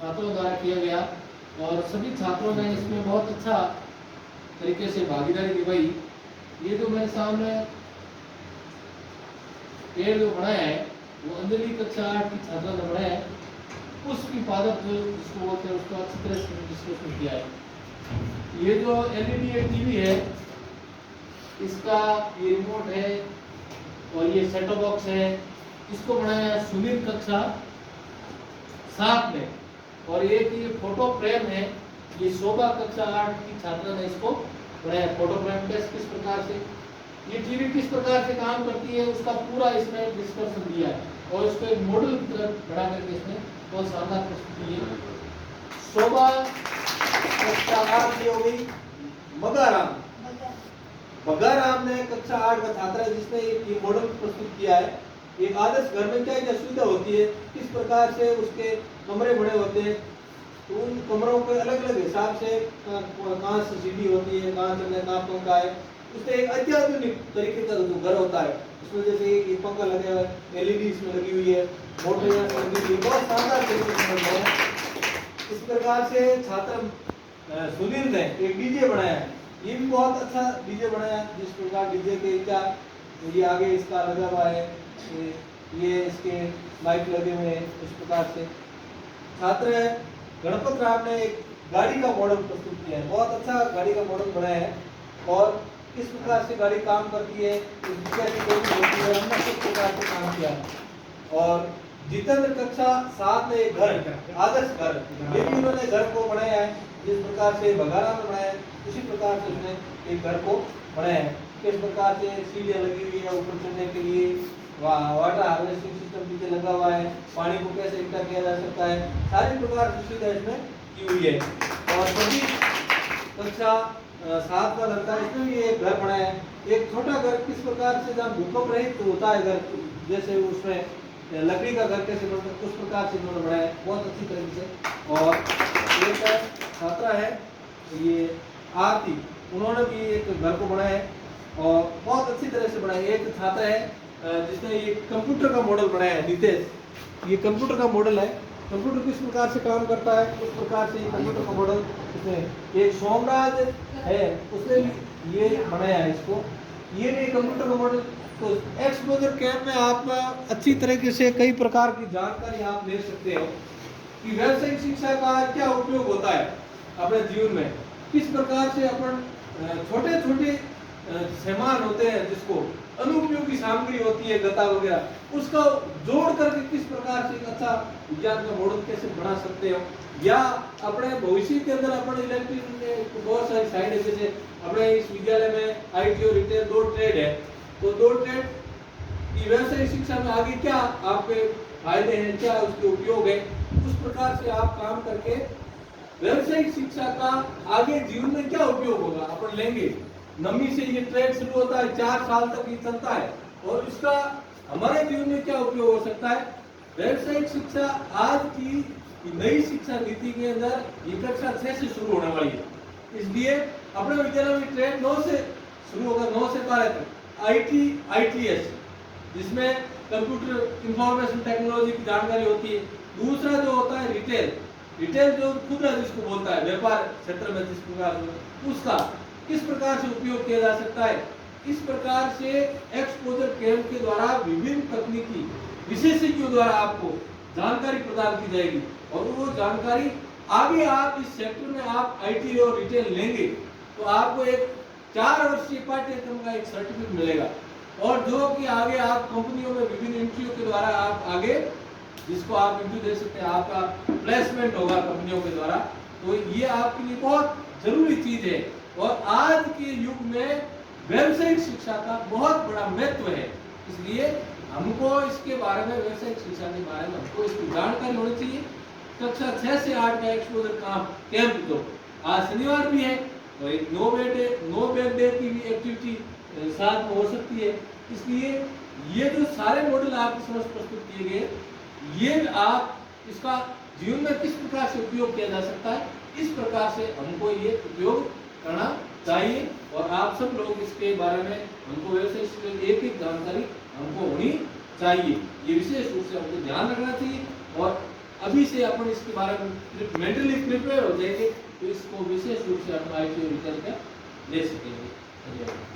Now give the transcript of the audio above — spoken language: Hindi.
छात्रों द्वारा किया गया और सभी छात्रों ने इसमें बहुत अच्छा तरीके से भागीदारी निभाई। ये जो मेरे सामने पेड़ जो बनाया है वो अंजलि कक्षा 8 की छात्रा ने बनाया है। उसकी पादप जो जिसको बोलते हैं उसको अच्छी तरह से डिस्कशन किया है। ये जो एलईडी टीवी है इसका ये रिमोट है और ये सेटअप बॉक्स है, इसको बनाया सुनील कक्षा 7 में। और एक ये फोटो फ्रेम है, ये शोभा कक्षा 8 की छात्रा ने इसको बनाया। फोटो फ्रेम किस प्रकार से, ये टीवी किस प्रकार से काम करती है उसका पूरा इसमें डिस्कशन दिया है और इसको एक मॉडल की तरह बना करके इसमें बहुत शानदार प्रस्तुति है। शोभा कक्षा 8 की हो गई। बगाराम ने कक्षा 8 का छात्र है जिसने ये मॉडल प्रस्तुत किया है। एक आदर्श घर में क्या क्या सुविधा होती है, किस प्रकार से उसके कमरे बने होते हैं, तो उन कमरों के अलग अलग हिसाब से कहाँ से सीढ़ी होती है, कहाँ चलने कहाँ पंखा है, उससे एक अत्याधुनिक तरीके का जो घर होता है उसमें जैसे ये पंखा लगा हुआ है, एलईडी इसमें लगी हुई है, मोटर यहाँ से लगी हुई है, बहुत शानदार तरीके से बना है। इस प्रकार से छात्र सुनील ने एक डीजे बनाया है, ये भी बहुत अच्छा डीजे बनाया है। जिस प्रकार डीजे के क्या ये आगे इसका लगा हुआ है, ये इसके माइक लगे हुए हैं। इस प्रकार से छात्र गणपत राम ने एक गाड़ी का मॉडल प्रस्तुत किया है, बहुत अच्छा गाड़ी का मॉडल बनाया है और किस प्रकार से गाड़ी काम करती है, इस विषय की कोई होती है, हमने किस प्रकार से काम किया है। और जितेंद्र कक्षा 7 ने एक घर आदर्श घर, ये भी उन्होंने घर को बनाया है जिस प्रकार से बघारा में बनाया है, उसी प्रकार से उसने एक घर को बनाया है। किस प्रकार से सीढ़ियाँ लगी हुई है ऊपर चढ़ने के लिए, वाटर हार्वेस्टिंग सिस्टम पीछे लगा हुआ है, पानी को कैसे इकट्ठा किया जा सकता है, सारी प्रकार की सुविधा इसमें की हुई है। और सभी कक्षा 7 का लड़का इसमें भी एक घर बनाया है। एक छोटा घर किस प्रकार से जहाँ भूकंप रहित तो होता है घर, जैसे उसमें लकड़ी का घर कैसे बनता है उस प्रकार से इन्होंने बनाया है बहुत अच्छी तरीके से। और एक छात्रा है ये आरती, उन्होंने भी एक घर को बनाया है और बहुत अच्छी तरह से बनाया। एक छात्र है जिसने ये कंप्यूटर का मॉडल बनाया है, नितेश, ये कंप्यूटर का मॉडल है। कंप्यूटर किस प्रकार से काम करता है उस प्रकार से कंप्यूटर का मॉडल इसमें। एक सोमराज है उसने भी ये बनाया है इसको, ये भी कंप्यूटर का मॉडल। तो एक्सपोजर कैंप में आप अच्छी तरीके से कई प्रकार की जानकारी आप ले सकते हो कि व्यावसायिक शिक्षा का क्या उपयोग होता है अपने जीवन में, किस प्रकार से अपन छोटे छोटे सामान होते हैं जिसको अनुपयोगी सामग्री होती है गता वगैरह, उसका जोड़ करके किस प्रकार से एक अच्छा विज्ञान का मॉडल कैसे बना सकते हो। या अपने भविष्य के अंदर अपन इलेक्ट्रिक में बहुत सारी साइड है, जैसे अपने इस विद्यालय में आईटी और रिटेल 2 ट्रेड है, तो 2 ट्रेड की व्यावसायिक शिक्षा में आगे क्या आपके फायदे हैं, क्या उसके उपयोग है, उस प्रकार से आप काम करके व्यावसायिक शिक्षा का आगे जीवन में क्या उपयोग होगा अपन लेंगे। नमी से ये ट्रेड शुरू होता है, 4 साल तक ये चलता है और इसका हमारे जीवन में क्या उपयोग हो सकता है। व्यावसायिक शिक्षा आज की नई शिक्षा नीति के अंदर ये कक्षा 6 से शुरू होने वाली है, इसलिए अपने विद्यालय में ट्रेड 9 से शुरू होगा, 9 से 12 तक ITS जिसमें कंप्यूटर इंफॉर्मेशन टेक्नोलॉजी की जानकारी होती है। दूसरा जो होता है रिटेल जो खुदरा जिसको बोलता है, व्यापार क्षेत्र में जिस प्रकार उसका किस प्रकार से उपयोग किया जा सकता है। इस प्रकार से एक्सपोजर कैंप के द्वारा विभिन्न तकनीकी विशेषज्ञों द्वारा आपको जानकारी प्रदान की जाएगी और वो जानकारी आगे आप इस सेक्टर में आप आईटी और रिटेल लेंगे तो आपको एक 4 वर्षीय पाठ्यक्रम का एक सर्टिफिकेट मिलेगा और जो कि आगे आप कंपनियों में विभिन्न इंटरव्यू के द्वारा आप आगे जिसको आप इंटरव्यू दे सकते हैं, आपका प्लेसमेंट होगा कंपनियों के द्वारा। तो ये आपके लिए बहुत जरूरी चीज है और आज के युग में व्यावसायिक शिक्षा का बहुत बड़ा महत्व है, इसलिए हमको इसके बारे में व्यावसायिक शिक्षा के बारे में हमको इसकी जानकारी होनी चाहिए। कक्षा 6 से 8 का एक्सपोजर कैंप तो आज शनिवार भी है तो एक नो बैग डे की भी एक्टिविटी साथ में हो सकती है, इसलिए ये जो सारे मॉडल आपके समक्ष प्रस्तुत किए गए ये आप इसका जीवन में किस प्रकार से उपयोग किया जा सकता है, इस प्रकार से हमको ये उपयोग करना चाहिए और आप सब लोग इसके बारे में हमको व्यवसाय एक जानकारी हमको होनी चाहिए, ये विशेष रूप से हमको ध्यान रखना चाहिए। और अभी से अपन इसके बारे में मेंटली प्रिपेयर हो जाएंगे तो इसको विशेष रूप से अपन ITO रिटर्न का ले सकेंगे। धन्यवाद।